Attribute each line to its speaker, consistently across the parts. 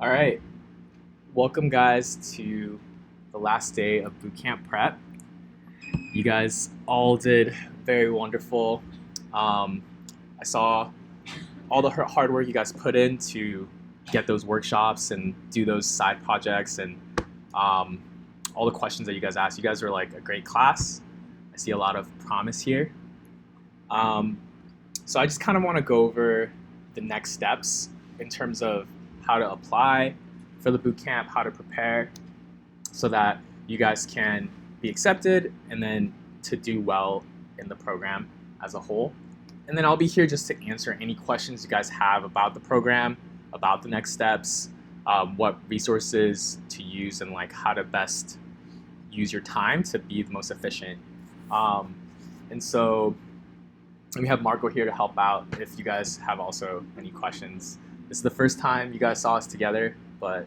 Speaker 1: All right, welcome guys to the last day of bootcamp prep. You guys all did very wonderful. Um, I saw all the hard work you guys put in to get those workshops and do those side projects and um, all the questions that you guys asked. You guys are like a great class. I see a lot of promise here. Um, so I just kind of want to go over the next steps in terms of how to apply for the bootcamp, how to prepare, so that you guys can be accepted and then to do well in the program as a whole. And then I'll be here just to answer any questions you guys have about the program, about the next steps, what resources to use, and like how to best use your time to be the most efficient. And so we have Marco here to help out if you guys have also any questions. This is the first time you guys saw us together, but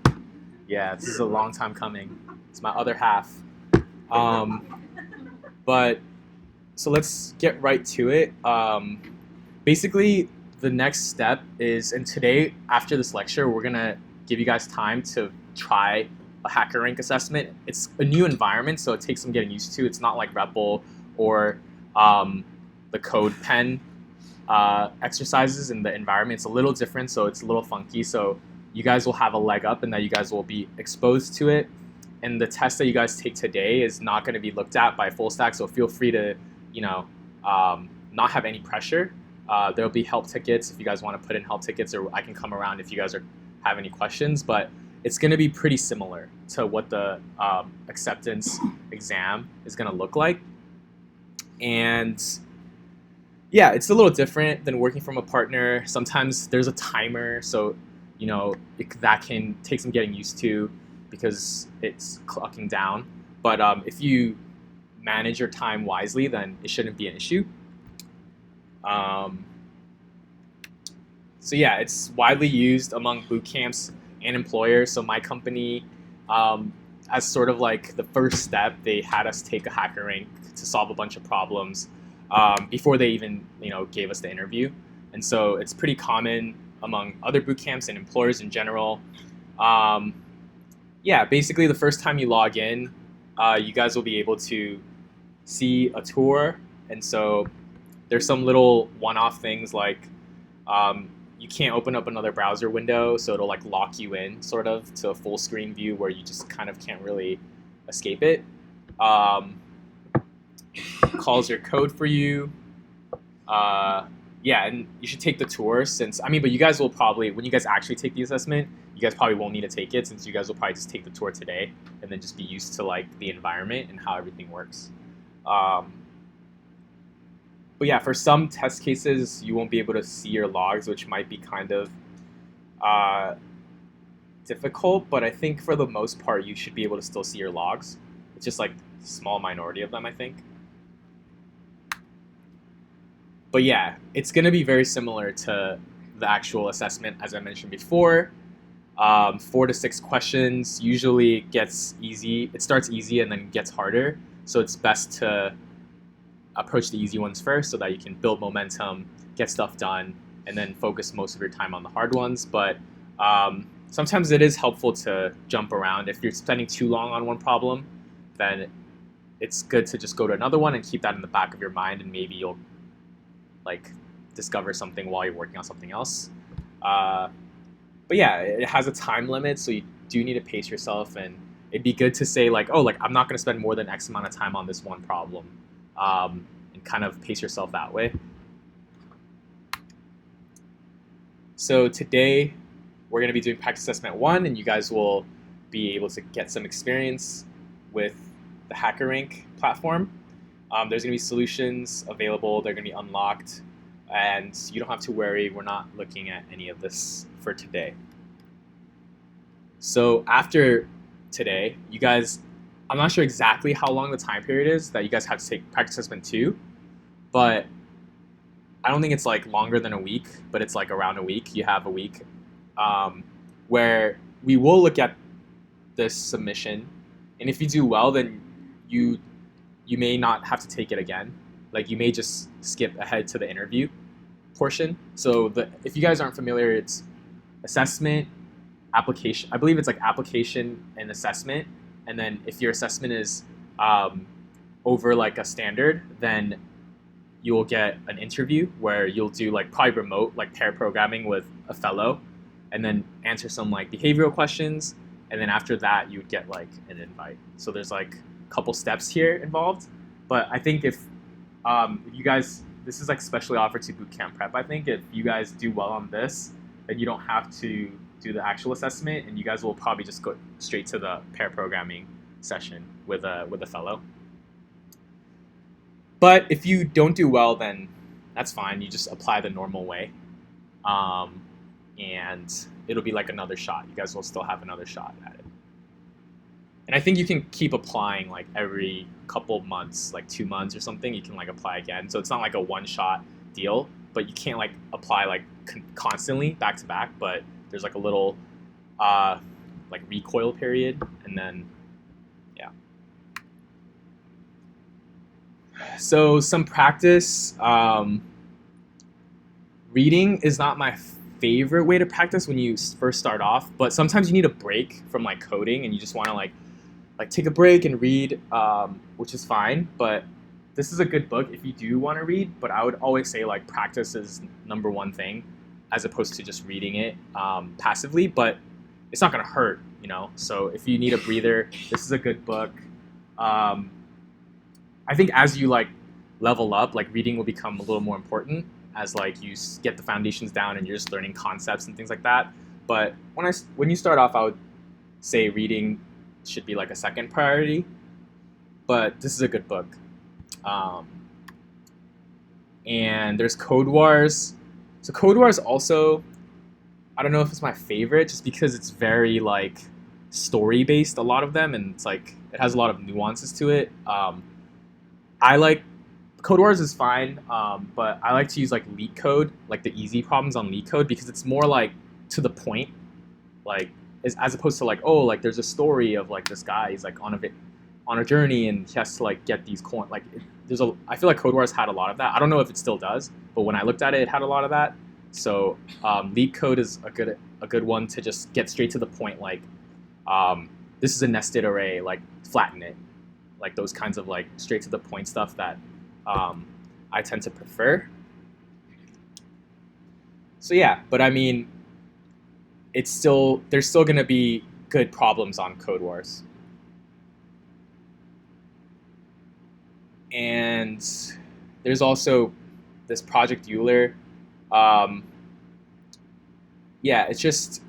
Speaker 1: yeah, this is a long time coming. It's my other half. But so let's get right to it. Basically, the next step is, and today after this lecture, we're gonna give you guys time to try a HackerRank assessment. It's a new environment, so it takes some getting used to. It's not like REPL or the code pen exercises in the environment. It's a little different, so it's a little funky. So you guys will have a leg up and that you guys will be exposed to it. And the test that you guys take today is not going to be looked at by full stack, so feel free to, not have any pressure. There'll be help tickets if you guys want to put in help tickets, or I can come around if you guys have any questions. But it's going to be pretty similar to what the acceptance exam is going to look like. And yeah, it's a little different than working from a partner. Sometimes there's a timer, so that can take some getting used to because it's clocking down. But if you manage your time wisely, then it shouldn't be an issue. So yeah, it's widely used among boot camps and employers. So my company, as sort of like the first step, they had us take a HackerRank to solve a bunch of problems before they even gave us the interview. And so it's pretty common among other boot camps and employers in general. Yeah, basically the first time you log in, you guys will be able to see a tour. And so there's some little one-off things like you can't open up another browser window, so it'll like lock you in sort of to a full screen view where you just kind of can't really escape it. Calls your code for you. Yeah, and you should take the tour but you guys will probably, when you guys actually take the assessment, you guys probably won't need to take it since you guys will probably just take the tour today and then just be used to like the environment and how everything works. But yeah, for some test cases, you won't be able to see your logs, which might be kind of difficult, but I think for the most part, you should be able to still see your logs. It's just like a small minority of them, I think. But yeah, it's going to be very similar to the actual assessment, as I mentioned before. 4 to 6 questions. Usually it gets easy. It starts easy and then gets harder. So it's best to approach the easy ones first so that you can build momentum, get stuff done, and then focus most of your time on the hard ones. But sometimes it is helpful to jump around. If you're spending too long on one problem, then it's good to just go to another one and keep that in the back of your mind, and maybe you'll like discover something while you're working on something else. But yeah, it has a time limit, so you do need to pace yourself, and it'd be good to say like, I'm not going to spend more than X amount of time on this one problem, and kind of pace yourself that way. So today we're going to be doing practice assessment 1, and you guys will be able to get some experience with the HackerRank platform. There's going to be solutions available. They're going to be unlocked. And you don't have to worry. We're not looking at any of this for today. So after today, you guys, I'm not sure exactly how long the time period is that you guys have to take practice assessment 2. But I don't think it's like longer than a week. But it's like around a week. You have a week where we will look at this submission. And if you do well, then you may not have to take it again. Like you may just skip ahead to the interview portion. So if you guys aren't familiar, it's assessment, application. I believe it's like application and assessment, and then if your assessment is um, over like a standard, then you'll get an interview where you'll do like probably remote like pair programming with a fellow, and then answer some like behavioral questions, and then after that you'd get like an invite. So there's like a couple steps here involved, but I think if you guys, this is like specially offered to bootcamp prep. I think if you guys do well on this, then you don't have to do the actual assessment, and you guys will probably just go straight to the pair programming session with a fellow. But if you don't do well, then that's fine. You just apply the normal way, um, and it'll be like another shot. You guys will still have another shot at it. And I think you can keep applying like every couple months, like 2 months or something. You can like apply again. So it's not like a one-shot deal, but you can't like apply like constantly back to back. But there's like a little like recoil period, and then yeah. So some practice. Reading is not my favorite way to practice when you first start off, but sometimes you need a break from like coding, and you just want to like take a break and read, which is fine. But this is a good book if you do want to read. But I would always say like practice is number one thing, as opposed to just reading it passively. But it's not gonna hurt, you know. So if you need a breather, this is a good book. I think as you like level up, like reading will become a little more important as like you get the foundations down and you're just learning concepts and things like that. But when you start off, I would say reading should be like a second priority. But this is a good book. And there's Code Wars. So Code Wars also, I don't know if it's my favorite, just because it's very like story based, a lot of them, and it's like it has a lot of nuances to it. I like Code Wars is fine, but I like to use like Leet Code, like the easy problems on Leet Code, because it's more like to the point, like as opposed to like, oh, like there's a story of like this guy, he's like on a journey and he has to like get these coins. Like I feel like Code Wars had a lot of that. I don't know if it still does, but when I looked at it, it had a lot of that. So Leet Code is a good one to just get straight to the point. Like this is a nested array, like flatten it, like those kinds of like straight to the point stuff that I tend to prefer. So yeah, but I mean, there's still gonna be good problems on Code Wars. And there's also this Project Euler. Yeah, it's just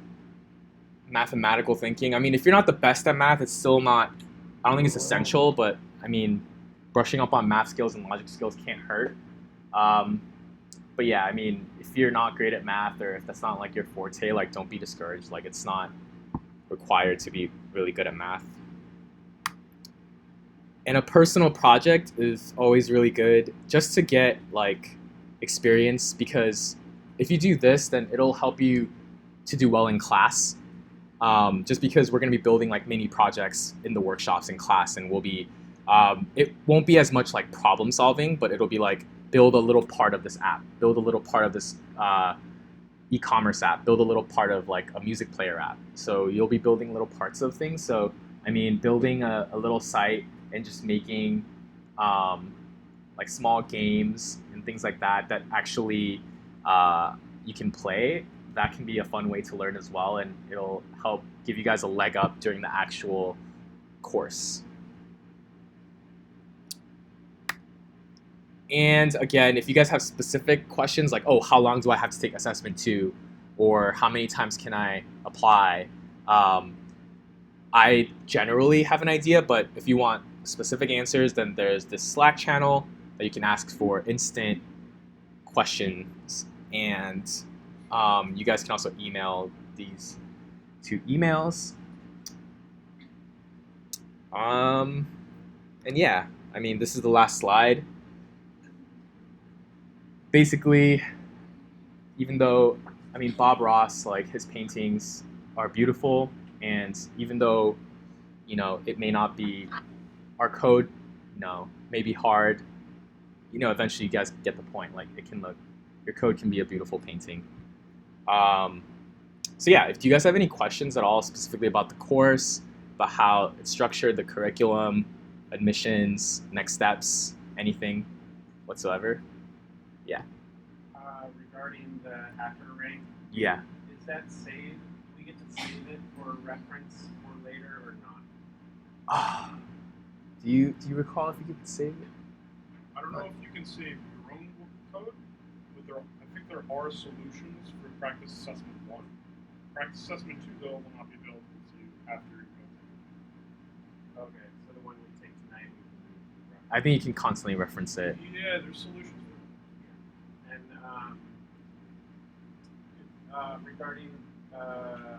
Speaker 1: mathematical thinking. I mean, if you're not the best at math, it's still not, I don't think it's essential, but I mean, brushing up on math skills and logic skills can't hurt. But yeah, I mean, if you're not great at math, or if that's not like your forte, like don't be discouraged. Like it's not required to be really good at math. And a personal project is always really good just to get like experience, because if you do this, then it'll help you to do well in class. Just because we're going to be building like mini projects in the workshops in class, and it won't be as much like problem solving, but it'll be like build a little part of this app, build a little part of this e-commerce app, build a little part of like a music player app. So you'll be building little parts of things. So I mean, building a little site and just making like small games and things like that actually you can play. That can be a fun way to learn as well, and it'll help give you guys a leg up during the actual course. And again, if you guys have specific questions like, oh, how long do I have to take assessment 2, or how many times can I apply, I generally have an idea, but if you want specific answers, then there's this Slack channel that you can ask for instant questions, and you guys can also email these 2 emails. And yeah, I mean, this is the last slide. Basically, even though, I mean, Bob Ross, like his paintings are beautiful, and even though, you know, it may not be our code, you know, may be hard, you know, eventually you guys get the point. Like your code can be a beautiful painting. So yeah, if you guys have any questions at all specifically about the course, about how it's structured, the curriculum, admissions, next steps, anything whatsoever, yeah.
Speaker 2: Regarding the hacker rank,
Speaker 1: Yeah.
Speaker 2: is that saved? Do we get to save it for reference for later or not?
Speaker 1: Do you recall if you could save it?
Speaker 3: I don't know if you can save your own code, but I think there are solutions for practice assessment 1. Practice assessment 2, though, will not be available to you after your code.
Speaker 2: Okay, so the one we take tonight, we can
Speaker 1: I think you can constantly reference it.
Speaker 3: Yeah, there's solutions for it.
Speaker 2: And regarding the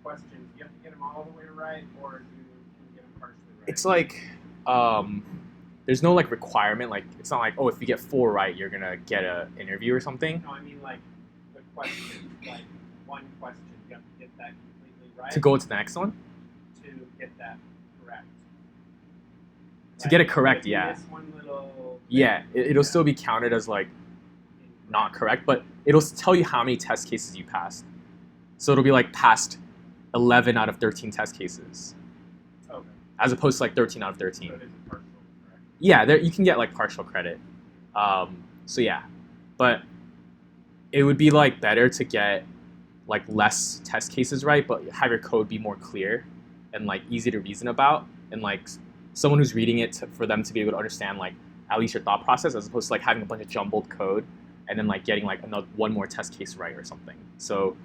Speaker 2: questions, you have to get them all the way right, or can you get them partially right?
Speaker 1: It's like there's no like requirement. Like it's not like, oh, if you get 4 right, you're gonna get an interview or something.
Speaker 2: No, I mean like the question, like one question, you have to get that completely right
Speaker 1: To go to the next one.
Speaker 2: to get that correct.
Speaker 1: To get it correct,
Speaker 2: if you
Speaker 1: yeah.
Speaker 2: miss one little
Speaker 1: Yeah, it'll still be counted as like not correct, but it'll tell you how many test cases you passed. So it'll be like passed 11 out of 13 test cases,
Speaker 2: Okay.
Speaker 1: as opposed to like 13 out of 13.
Speaker 2: So it is a partial correct.
Speaker 1: Yeah, there you can get like partial credit. So yeah, but it would be like better to get like less test cases right, but have your code be more clear and like easy to reason about, and like someone who's reading it for them to be able to understand like at least your thought process, as opposed to like having a bunch of jumbled code and then like getting like one more test case right or something. So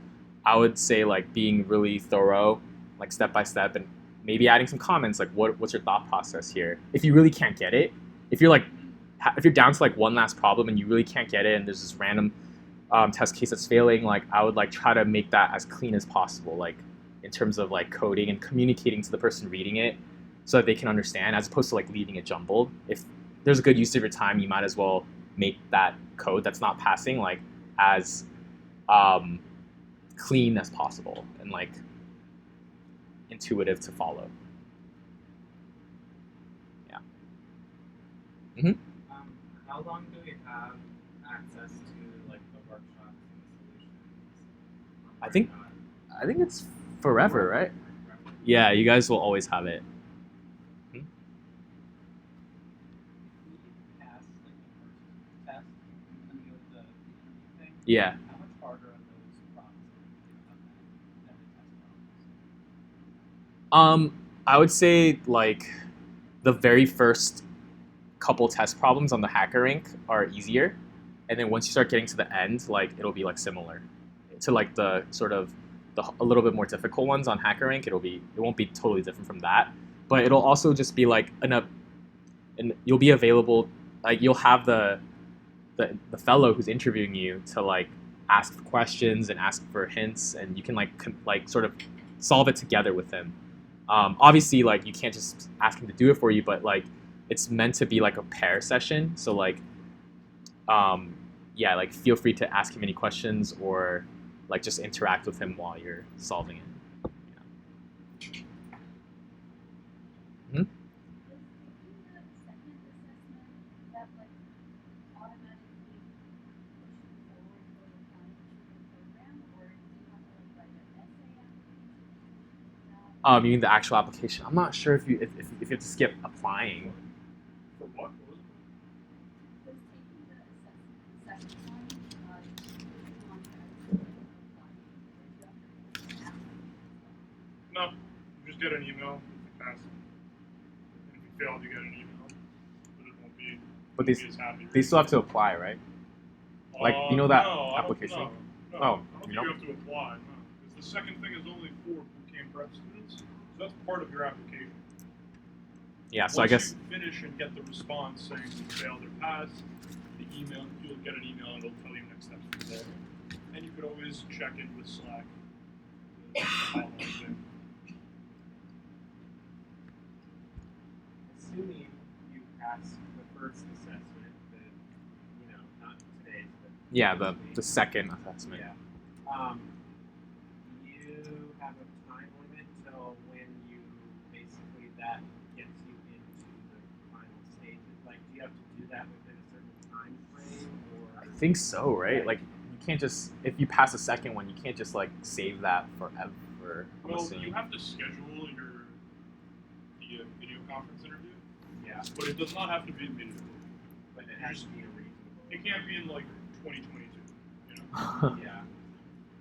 Speaker 1: I would say like being really thorough, like step by step, and maybe adding some comments like what's your thought process here. If you really can't get it, if you're down to like one last problem and you really can't get it, and there's this random test case that's failing, like I would like try to make that as clean as possible, like in terms of like coding and communicating to the person reading it so that they can understand, as opposed to like leaving it jumbled. If there's a good use of your time, you might as well make that code that's not passing like as clean as possible and like intuitive to follow. Yeah.
Speaker 2: How long do we have access to like the workshops and the solutions?
Speaker 1: I think it's forever, right? Yeah, you guys will always have it.
Speaker 2: If we pass like the first test and then go to the interview thing,
Speaker 1: Yeah.
Speaker 2: how much harder are those problems than the test problems?
Speaker 1: I would say like the very first couple test problems on the HackerRank are easier, and then once you start getting to the end, like it'll be like similar to like the sort of a little bit more difficult ones on HackerRank. It won't be totally different from that, but it'll also just be like and you'll be available, like you'll have the fellow who's interviewing you to like ask for questions and ask for hints, and you can like sort of solve it together with him. Obviously, like you can't just ask him to do it for you, but like it's meant to be like a pair session. So like, yeah, like feel free to ask him any questions or like just interact with him while you're solving it. Yeah. Hmm? You mean the actual application? I'm not sure if you have to skip applying.
Speaker 3: For what? No, you just get an email if you pass it. And if you fail, you get an email, but it won't be.
Speaker 1: But
Speaker 3: be as happy.
Speaker 1: they still have to apply, right? Like you know that
Speaker 3: no,
Speaker 1: application?
Speaker 3: No,
Speaker 1: Oh,
Speaker 3: I don't think
Speaker 1: you
Speaker 3: you have to apply. No, because the second thing is only for bootcamp prep students, so that's part of your application.
Speaker 1: Yeah, so
Speaker 3: Once
Speaker 1: I guess
Speaker 3: you finish and get the response saying you failed or passed, the email you'll get an email and it'll tell you next steps from there. And you could always check in with Slack.
Speaker 2: Assuming you pass the first assessment, not today's, but
Speaker 1: yeah, the second assessment.
Speaker 2: yeah. You have a time limit till when you basically that gets you into the final stages. Like, do you have to do that within a certain time frame, or
Speaker 1: think so, right? Like you can't just if you pass a second one, you can't just like save that forever. I'm
Speaker 3: Well,
Speaker 1: assuming.
Speaker 3: you have to schedule the video conference interview,
Speaker 2: Yeah,
Speaker 3: but it does not have to be immediately.
Speaker 2: but it has to be a reasonable.
Speaker 3: It can't be in like 2022. You know,
Speaker 2: Yeah,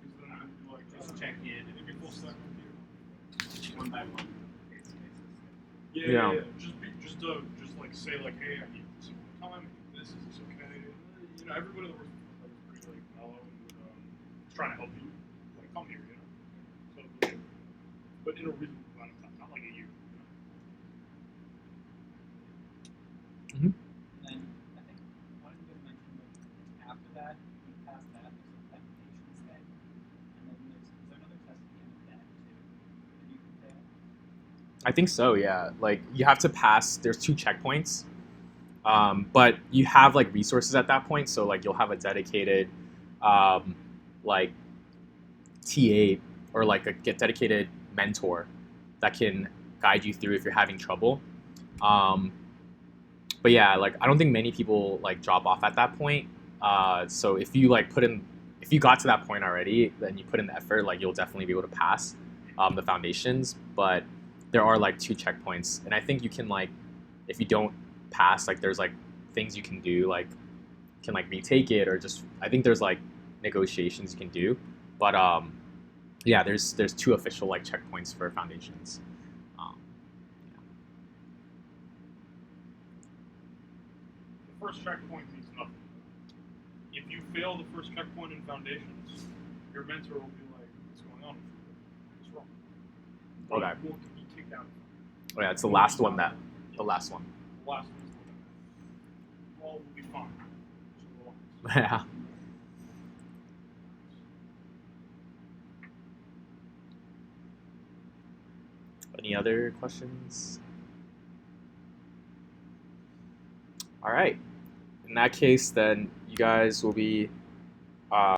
Speaker 3: because then I'd be like,
Speaker 2: just check in and
Speaker 3: it'd be full stack with you.
Speaker 2: one by one. It's
Speaker 1: Yeah.
Speaker 3: Just like say like, hey, I need this amount of time. I need this. Is this okay? You know, everybody that works with is pretty like mellow and is trying to help you like come here. You know, so like, but in a reasonable amount of time, not like a year. You know?
Speaker 2: And then I think one of you guys mentioned like after that, you pass that, there's a applications day, and then is there another test at the end of that too that you can fail?
Speaker 1: I think so. Yeah. Like you have to pass. There's 2 checkpoints. But you have like resources at that point, so like you'll have a dedicated like TA or like a get dedicated mentor that can guide you through if you're having trouble. Um, but yeah, like I don't think many people like drop off at that point. So if you like if you got to that point already, then you put in the effort, like you'll definitely be able to pass the foundations. But there are like 2 checkpoints, and I think you can like if you don't pass, like there's like things you can do, like you can like retake it or just I think there's like negotiations you can do. But yeah, there's 2 official like checkpoints for foundations. Um,
Speaker 3: The first checkpoint means nothing. If you fail the first checkpoint in foundations, your mentor will be like, "What's going on? What's wrong?"
Speaker 1: Okay.
Speaker 3: You won't be kicked out.
Speaker 1: Oh yeah, it's the last one that the last one.
Speaker 3: The last one's the one. All will be fine. So relax.
Speaker 1: Yeah. Any other questions? All right. In that case, then you guys will be